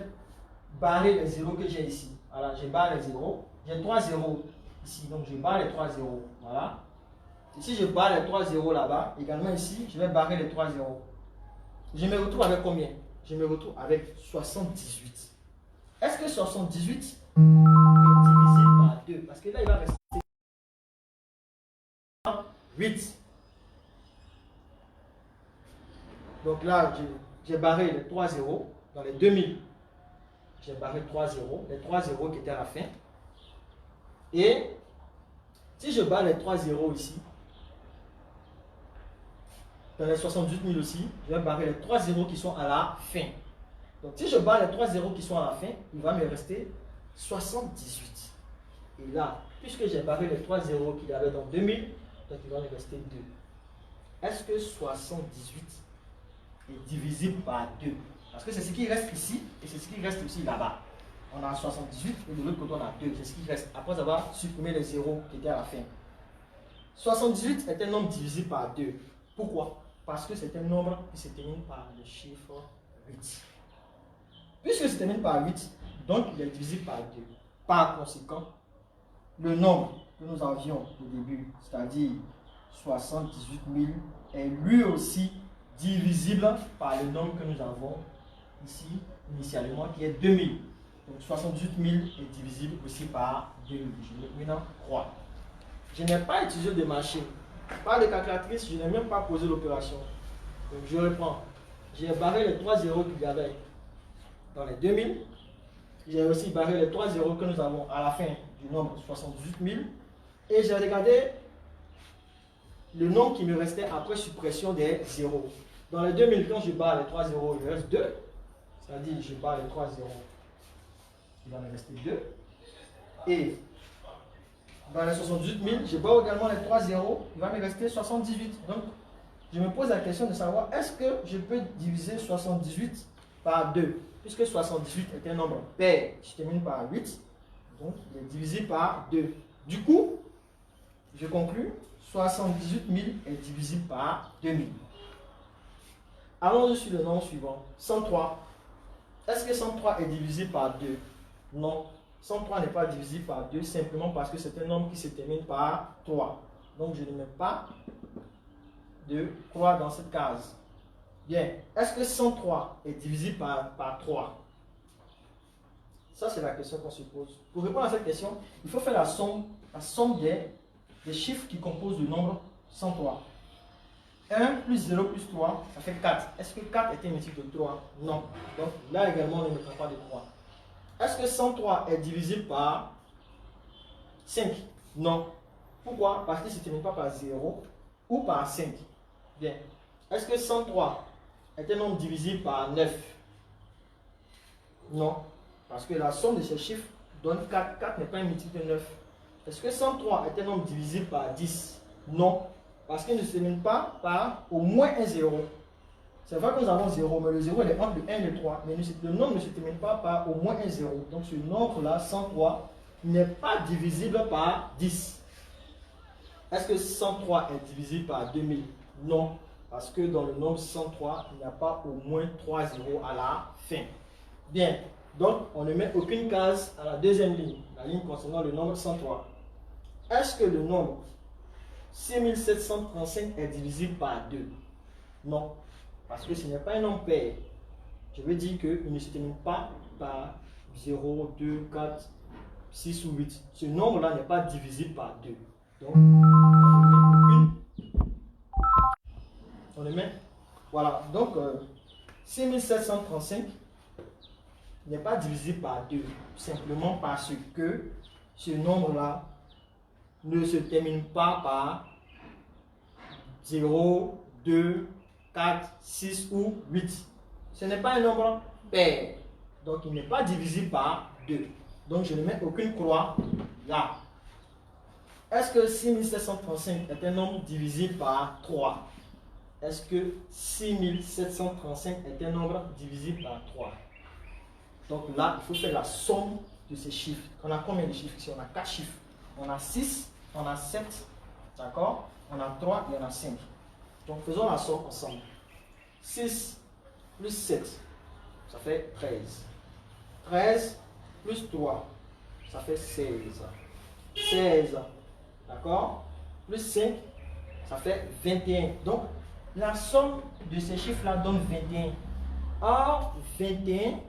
barrer les zéros que j'ai ici, voilà, je barre les zéros, j'ai 3 zéros ici, donc je barre les 3 zéros, voilà. Et si je barre les 3 zéros là-bas, également ici, je vais barrer les 3 zéros. Je me retrouve avec combien? Je me retrouve avec 78. Est-ce que 78 est divisible par 2? Parce que là, il va rester 8. Donc là, j'ai barré les 3 zéros dans les 2000. J'ai barré 3 zéros, les 3 zéros qui étaient à la fin. Et si je barre les 3 zéros ici, dans les 78 000 aussi, je vais barrer les 3 zéros qui sont à la fin. Donc si je barre les 3 zéros qui sont à la fin, il va me rester 78. Et là, puisque j'ai barré les 3 zéros qu'il y avait dans 2000, donc il va me rester 2. Est-ce que 78 est divisible par 2? Parce que c'est ce qui reste ici et c'est ce qui reste aussi là-bas. On a 78 et de l'autre côté on a 2. C'est ce qui reste après avoir supprimé les zéros qui étaient à la fin. 78 est un nombre divisible par 2. Pourquoi? Parce que c'est un nombre qui se termine par le chiffre 8. Puisque se termine par 8, donc il est divisible par 2. Par conséquent, le nombre que nous avions au début, c'est-à-dire 78 000, est lui aussi divisible par le nombre que nous avons ici, initialement, qui est 2000. Donc 78 000 est divisible aussi par 2000. Je mets maintenant croix. Je n'ai pas utilisé de machine. Par de calculatrice, je n'ai même pas posé l'opération. Donc je reprends. J'ai barré les 3 zéros qu'il y avait dans les 2000. J'ai aussi barré les 3 zéros que nous avons à la fin du nombre 78 000. Et j'ai regardé le nombre qui me restait après suppression des zéros. Dans les 2000, quand je barre les 3 zéros, il me reste 2. C'est-à-dire, je barre les 3 zéros, il va me rester 2. Et dans les 78 000, je barre également les 3 zéros, il va me rester 78. Donc, je me pose la question de savoir, est-ce que je peux diviser 78 par 2? Puisque 78 est un nombre pair, je termine par 8, donc il est divisé par 2. Du coup, je conclus, 78 000 est divisible par 2000. Allons sur le nombre suivant, 103. Est-ce que 103 est divisible par 2? Non. 103 n'est pas divisible par 2 simplement parce que c'est un nombre qui se termine par 3. Donc je ne mets pas de croix dans cette case. Bien. Est-ce que 103 est divisible par 3? Ça, c'est la question qu'on se pose. Pour répondre à cette question, il faut faire la somme des chiffres qui composent le nombre 103. 1 plus 0 plus 3, ça fait 4. Est-ce que 4 est un multiple de 3? Non. Donc là également, on ne mettra pas de 3. Est-ce que 103 est divisible par 5? Non. Pourquoi? Parce qu'il ne se termine pas par 0 ou par 5. Bien. Est-ce que 103 est un nombre divisible par 9? Non. Parce que la somme de ces chiffres donne 4. 4 n'est pas un multiple de 9. Est-ce que 103 est un nombre divisible par 10? Non. Parce qu'il ne se termine pas par au moins un 0. C'est vrai que nous avons 0, mais le 0 est entre le 1 et le 3. Mais le nombre ne se termine pas par au moins un 0. Donc ce nombre-là, 103, n'est pas divisible par 10. Est-ce que 103 est divisible par 2000? Non, parce que dans le nombre 103, il n'y a pas au moins 3 zéros à la fin. Bien, donc on ne met aucune case à la deuxième ligne, la ligne concernant le nombre 103. Est-ce que le nombre 6735 est divisible par 2? Non, parce que ce n'est pas un nombre pair. Je veux dire qu'il ne se termine pas par 0, 2, 4, 6 ou 8. Ce nombre-là n'est pas divisible par 2. Donc, on le met. Voilà, donc 6735 n'est pas divisible par 2, simplement parce que ce nombre-là ne se termine pas par 0, 2, 4, 6 ou 8. Ce n'est pas un nombre pair, donc il n'est pas divisible par 2. Donc je ne mets aucune croix là. Est-ce que 6735 est un nombre divisible par 3? Est-ce que 6735 est un nombre divisible par 3? Donc là, il faut faire la somme de ces chiffres. On a combien de chiffres ici? On a 4 chiffres. On a 6, on a 7, d'accord? On a 3 et on a 5. Donc faisons la somme ensemble. 6 plus 7, ça fait 13. 13 plus 3, ça fait 16. 16, d'accord? Plus 5, ça fait 21. Donc, la somme de ces chiffres-là donne 21. Or, 21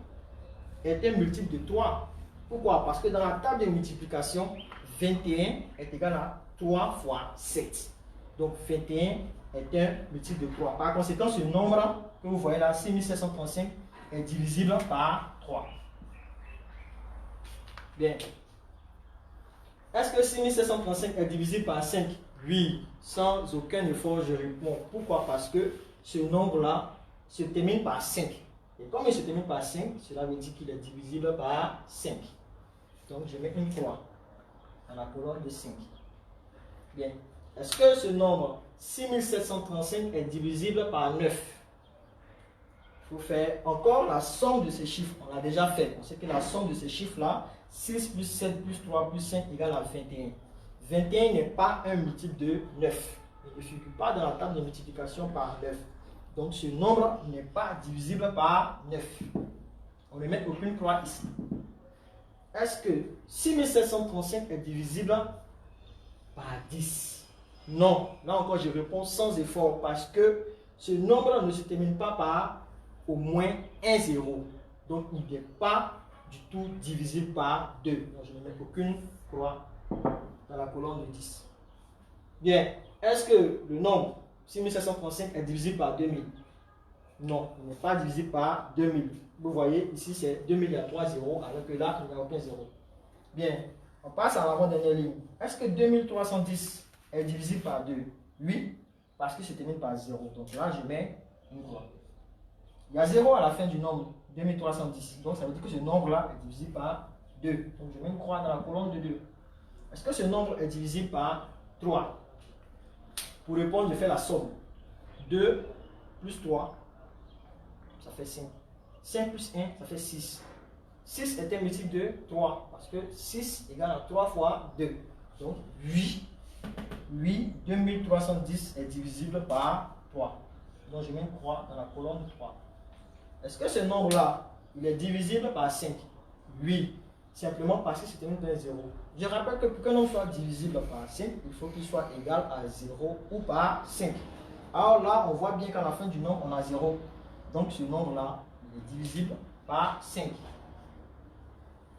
est un multiple de 3. Pourquoi? Parce que dans la table de multiplication, 21 est égal à 3 fois 7. Donc, 21 est un multiple de 3. Par conséquent, ce nombre que vous voyez là, 6735, est divisible par 3. Bien. Est-ce que 6735 est divisible par 5? Oui, sans aucun effort, je réponds. Pourquoi? Parce que ce nombre-là se termine par 5. Et comme il se termine par 5, cela veut dire qu'il est divisible par 5. Donc, je mets une croix dans la colonne de 5. Bien. Est-ce que ce nombre 6735 est divisible par 9? Il faut faire encore la somme de ces chiffres. On l'a déjà fait. On sait que la somme de ces chiffres-là, 6 plus 7 plus 3 plus 5 égale à 21. 21 n'est pas un multiple de 9. Il ne figure pas dans la table de multiplication par 9. Donc ce nombre n'est pas divisible par 9. On ne met aucune croix ici. Est-ce que 6735 est divisible par 10? Non. Là encore, je réponds sans effort parce que ce nombre ne se termine pas par au moins un zéro. Donc il n'est pas du tout divisible par 2. Donc je ne mets aucune croix dans la colonne de 10. Bien. Est-ce que le nombre 6735 est divisible par 2000? Non, il n'est pas divisible par 2000. Vous voyez, ici c'est 2000, il y a 3 zéros, alors que là, il n'y a aucun zéro. Bien, on passe à l'avant-dernière ligne. Est-ce que 2310 est divisible par 2? Oui, parce qu'il se termine par 0. Donc là, je mets une croix. Il y a 0 à la fin du nombre 2310. Donc ça veut dire que ce nombre-là est divisible par 2. Donc je mets une croix dans la colonne de 2. Est-ce que ce nombre est divisible par 3? Pour répondre, je fais la somme. 2 plus 3, ça fait 5. 5 plus 1, ça fait 6. 6 est un multiple de 3, parce que 6 égale à 3 fois 2. Donc 8. 2310 est divisible par 3. Donc je mets une croix dans la colonne de 3. Est-ce que ce nombre-là, il est divisible par 5? Oui, simplement parce que c'est un 0. Je rappelle que pour qu'un nombre soit divisible par 5, il faut qu'il soit égal à 0 ou par 5. Alors là, on voit bien qu'à la fin du nombre, on a 0. Donc ce nombre-là, il est divisible par 5.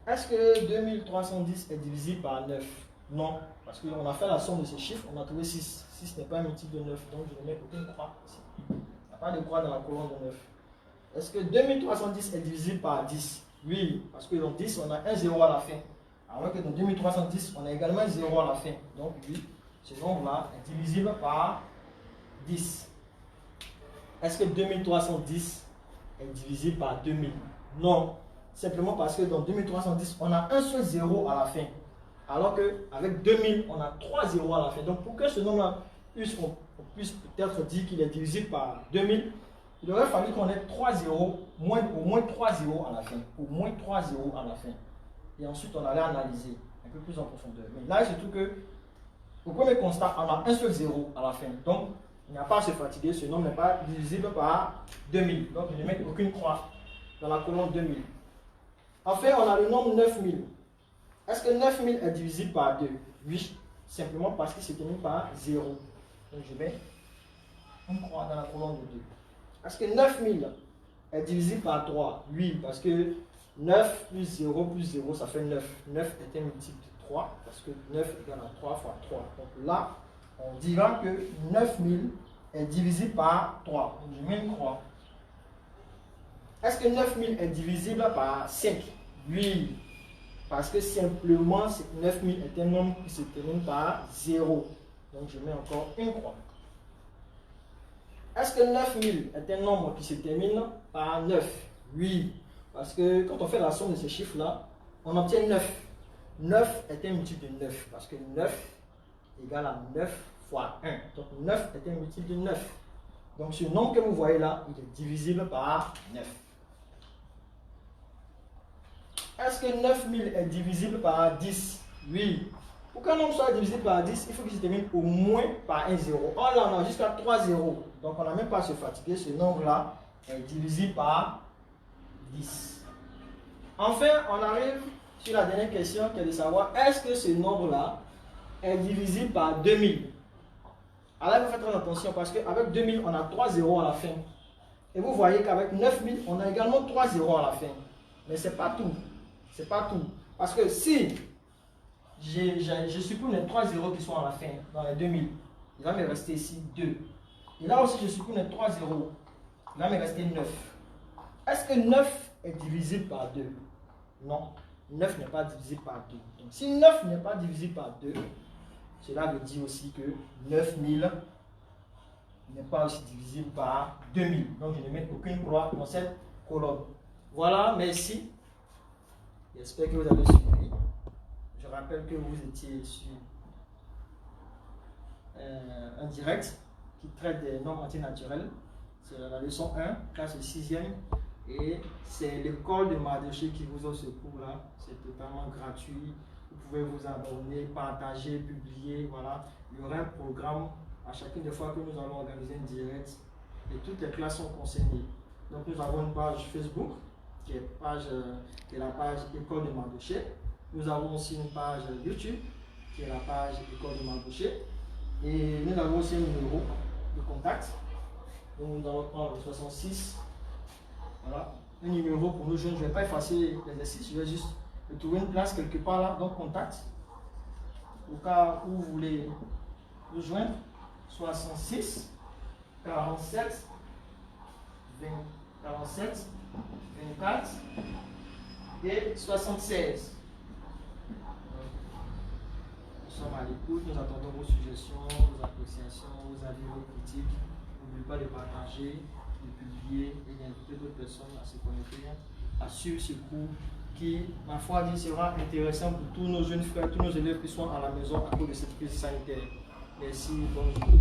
Est-ce que 2310 est divisible par 9? Non, parce qu'on a fait la somme de ces chiffres, on a trouvé 6. 6 n'est pas un multiple de 9, donc je ne mets aucune croix ici. Il n'y a pas de croix dans la colonne de 9. Est-ce que 2310 est divisible par 10? Oui, parce que dans 10, on a un 0 à la fin. Alors que dans 2310, on a également un 0 à la fin. Donc oui, ce nombre-là est divisible par 10. Est-ce que 2310 est divisible par 2000? Non, simplement parce que dans 2310, on a un seul 0 à la fin. Alors qu'avec 2000, on a 3 zéros à la fin. Donc pour que ce nombre-là puisse peut-être dire qu'il est divisible par 2000, il aurait fallu qu'on ait 3 zéros, au moins 3 zéros à la fin. Au moins 3 zéros à la fin. Et ensuite, on allait analyser un peu plus en profondeur. Mais là, il se trouve que Au premier constat, on a un seul 0 à la fin. Donc, il n'y a pas à se fatiguer. Ce nombre n'est pas divisible par 2000. Donc, je ne mets aucune croix dans la colonne 2000. Enfin, on a le nombre 9000. Est-ce que 9000 est divisible par 2? Oui, simplement parce qu'il se termine par 0. Donc, je mets une croix dans la colonne de 2. Est-ce que 9000 est divisible par 3? Oui, parce que 9 plus 0 plus 0, ça fait 9. 9 est un multiple de 3, parce que 9 égale à 3 fois 3. Donc là, on dira que 9000 est divisible par 3. Donc je mets une croix. Est-ce que 9000 est divisible par 5? Oui, parce que simplement 9000 est un nombre qui se termine par 0. Donc je mets encore une croix. Est-ce que 9000 est un nombre qui se termine par 9? Oui, parce que quand on fait la somme de ces chiffres-là, on obtient 9. 9 est un multiple de 9, parce que 9 égale à 9 fois 1. Donc 9 est un multiple de 9. Donc ce nombre que vous voyez là, il est divisible par 9. Est-ce que 9000 est divisible par 10? Oui. Pour qu'un nombre soit divisible par 10, il faut qu'il se termine au moins par un 0. Or là, on a jusqu'à 3 zéros. Donc on n'a même pas à se fatiguer. Ce nombre-là est divisible par 10. Enfin, on arrive sur la dernière question qui est de savoir est-ce que ce nombre-là est divisible par 2000? Alors il faut faire très attention parce qu'avec 2000, on a 3 zéros à la fin. Et vous voyez qu'avec 9000, on a également 3 zéros à la fin. Mais ce n'est pas tout. C'est pas tout. Parce que si je supprime les 3 zéros qui sont à la fin, dans les 2000, il va me rester ici 2. Et là aussi, je supprime les 3 zéros, il va me rester 9. Est-ce que 9 est divisible par 2? Non, 9 n'est pas divisible par 2. Donc si 9 n'est pas divisible par 2, cela veut dire aussi que 9000 n'est pas aussi divisible par 2000. Donc je ne mets aucune croix dans cette colonne. Voilà, merci. J'espère que vous avez suivi. Je rappelle que vous étiez sur un direct qui traite des nombres entiers naturels. C'est la leçon 1, classe 6e. Et c'est l'école de Mardoché qui vous offre ce cours-là. C'est totalement gratuit. Vous pouvez vous abonner, partager, publier. Voilà. Il y aura un programme à chacune des fois que nous allons organiser un direct. Et toutes les classes sont concernées. Donc nous avons une page Facebook qui est la page École de Mardoché. Nous avons aussi une page YouTube qui est la page École de Mardoché. Et nous avons aussi un numéro de contact. Donc nous allons prendre le 66. Voilà, un numéro pour nous jeunes. Je ne vais pas effacer l'exercice, je vais juste trouver une place quelque part là, donc contact. Au cas où vous voulez nous joindre, 66 47 24 et 76. Nous sommes à l'écoute, nous attendons vos suggestions, vos appréciations, vos avis, vos critiques. N'oubliez pas de partager, de publier et d'inviter d'autres personnes à se connecter, à suivre ce cours qui, ma foi, sera intéressant pour tous nos jeunes frères, tous nos élèves qui sont à la maison à cause de cette crise sanitaire. Merci, bonjour.